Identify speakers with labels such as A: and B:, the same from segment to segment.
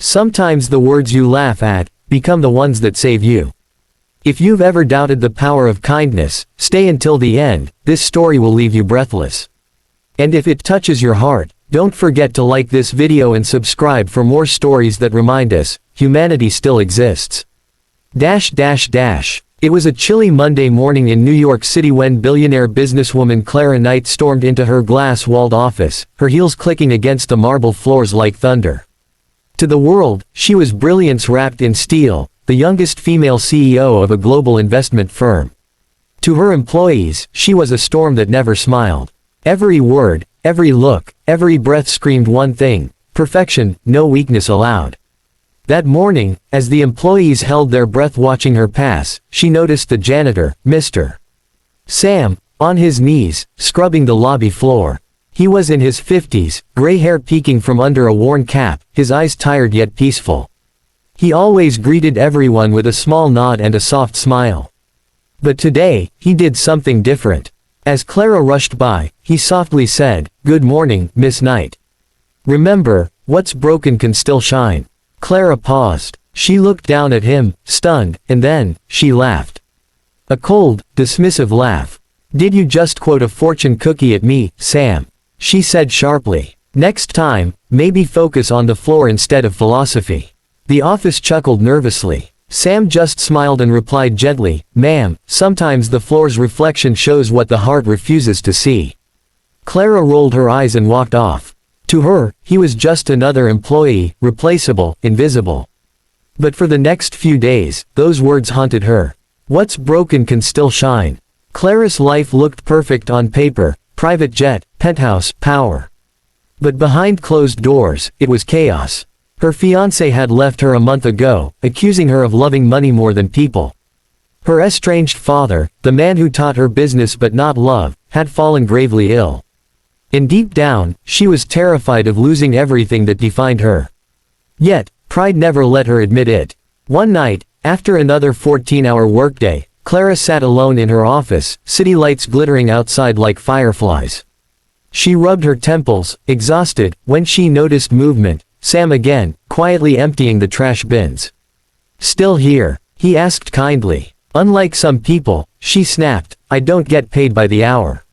A: Sometimes the words you laugh at become the ones that save you. If you've ever doubted the power of kindness, stay until the end. This story will leave you breathless. And if it touches your heart, don't forget to like this video and subscribe for more stories that remind us humanity still exists. It was a chilly Monday morning in New York City when billionaire businesswoman Clara Knight stormed into her glass-walled office, her heels clicking against the marble floors like thunder. To the world, she was brilliance wrapped in steel, the youngest female CEO of a global investment firm. To her employees, she was a storm that never smiled. Every word, every look, every breath screamed one thing: perfection, no weakness allowed. That morning, as the employees held their breath watching her pass, she noticed the janitor, Mr. Sam, on his knees, scrubbing the lobby floor. He was in his 50s, gray hair peeking from under a worn cap, his eyes tired yet peaceful. He always greeted everyone with a small nod and a soft smile. But today, he did something different. As Clara rushed by, he softly said, "Good morning, Miss Knight. Remember, what's broken can still shine." Clara paused. She looked down at him, stunned, and then, she laughed. A cold, dismissive laugh. "Did you just quote a fortune cookie at me, Sam?" she said sharply. "Next time, maybe focus on the floor instead of philosophy." The office chuckled nervously. Sam just smiled and replied gently, "Ma'am, sometimes the floor's reflection shows what the heart refuses to see." Clara rolled her eyes and walked off. To her, he was just another employee, replaceable, invisible. But for the next few days, those words haunted her. What's broken can still shine. Clara's life looked perfect on paper: private jet, penthouse, power. But behind closed doors, it was chaos. Her fiancé had left her a month ago, accusing her of loving money more than people. Her estranged father, the man who taught her business but not love, had fallen gravely ill. And deep down, she was terrified of losing everything that defined her. Yet, pride never let her admit it. One night, after another 14-hour workday, Clara sat alone in her office, city lights glittering outside like fireflies. She rubbed her temples, exhausted, when she noticed movement. Sam again, quietly emptying the trash bins. "Still here?" he asked kindly. "Unlike some people," she snapped, "I don't get paid by the hour."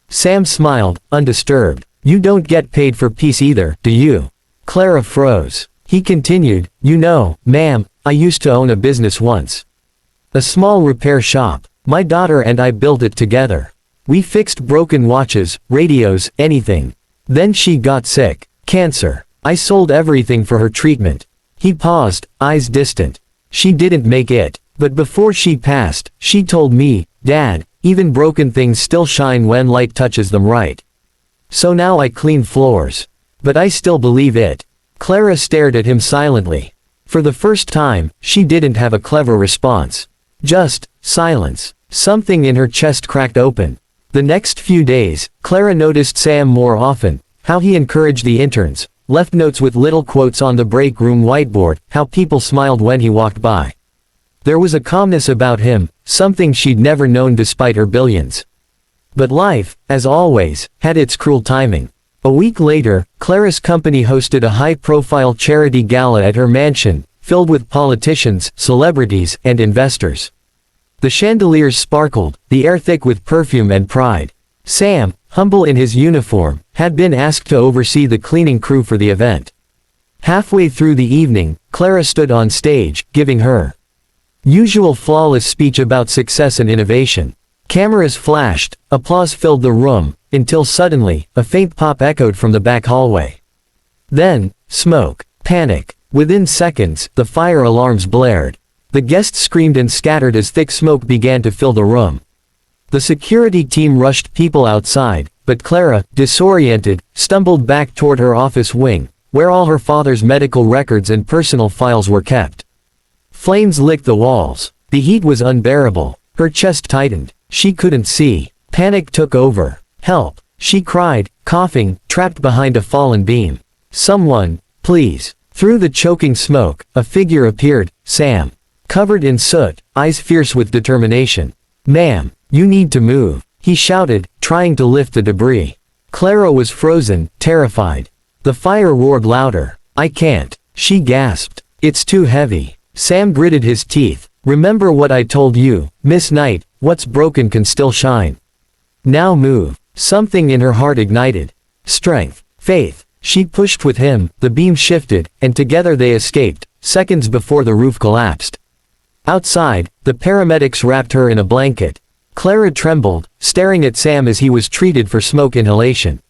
A: Sam smiled, undisturbed. "You don't get paid for peace either, do you?" Clara froze. He continued, "You know, ma'am, I used to own a business once. A small repair shop. My daughter and I built it together. We fixed broken watches, radios, anything. Then she got sick. Cancer. I sold everything for her treatment." He paused, eyes distant. "She didn't make it. But before she passed, she told me, 'Dad, even broken things still shine when light touches them right.' So now I clean floors. But I still believe it." Clara stared at him silently. For the first time, she didn't have a clever response. Just silence. Something in her chest cracked open. The next few days, Clara noticed Sam more often, how he encouraged the interns, left notes with little quotes on the break room whiteboard, how people smiled when he walked by. There was a calmness about him, something she'd never known despite her billions. But life, as always, had its cruel timing. A week later, Clara's company hosted a high-profile charity gala at her mansion, filled with politicians, celebrities, and investors. The chandeliers sparkled, the air thick with perfume and pride. Sam, humble in his uniform, had been asked to oversee the cleaning crew for the event. Halfway through the evening, Clara stood on stage, giving her usual flawless speech about success and innovation. Cameras flashed, applause filled the room, until suddenly, a faint pop echoed from the back hallway. Then, smoke, panic. Within seconds, the fire alarms blared. The guests screamed and scattered as thick smoke began to fill the room. The security team rushed people outside, but Clara, disoriented, stumbled back toward her office wing, where all her father's medical records and personal files were kept. Flames licked the walls. The heat was unbearable. Her chest tightened. She couldn't see. Panic took over. "Help!" she cried, coughing, trapped behind a fallen beam. "Someone, please." Through the choking smoke, a figure appeared, Sam. Covered in soot, eyes fierce with determination. "Ma'am, you need to move," he shouted, trying to lift the debris. Clara was frozen, terrified. The fire roared louder. "I can't," She gasped. It's too heavy. Sam gritted his teeth. Remember what I told you, Miss Knight, what's broken can still shine. Now move. Something in her heart ignited. Strength. Faith. She pushed with him, the beam shifted, and together they escaped, seconds before the roof collapsed. Outside, the paramedics wrapped her in a blanket. Clara trembled, staring at Sam as he was treated for smoke inhalation.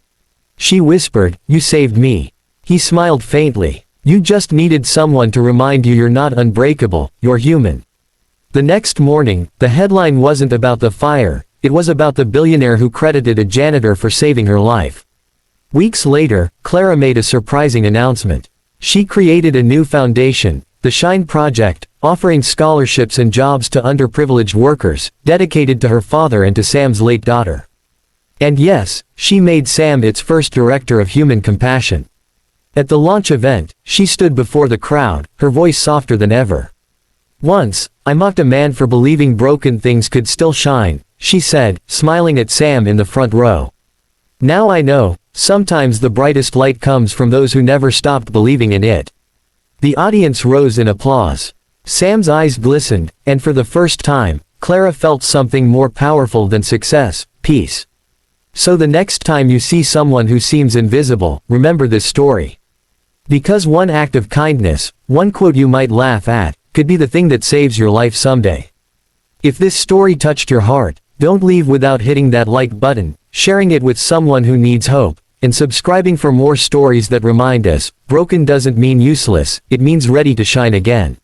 A: She whispered, "You saved me." He smiled faintly. "You just needed someone to remind you you're not unbreakable, you're human." The next morning, the headline wasn't about the fire, it was about the billionaire who credited a janitor for saving her life. Weeks later, Clara made a surprising announcement. She created a new foundation, the Shine Project, offering scholarships and jobs to underprivileged workers, dedicated to her father and to Sam's late daughter. And yes, she made Sam its first director of human compassion. At the launch event, she stood before the crowd, her voice softer than ever. "Once, I mocked a man for believing broken things could still shine," she said, smiling at Sam in the front row. "Now I know, sometimes the brightest light comes from those who never stopped believing in it." The audience rose in applause. Sam's eyes glistened, and for the first time, Clara felt something more powerful than success, peace. So the next time you see someone who seems invisible, remember this story. Because one act of kindness, one quote you might laugh at, could be the thing that saves your life someday. If this story touched your heart, don't leave without hitting that like button, sharing it with someone who needs hope, and subscribing for more stories that remind us, broken doesn't mean useless, it means ready to shine again.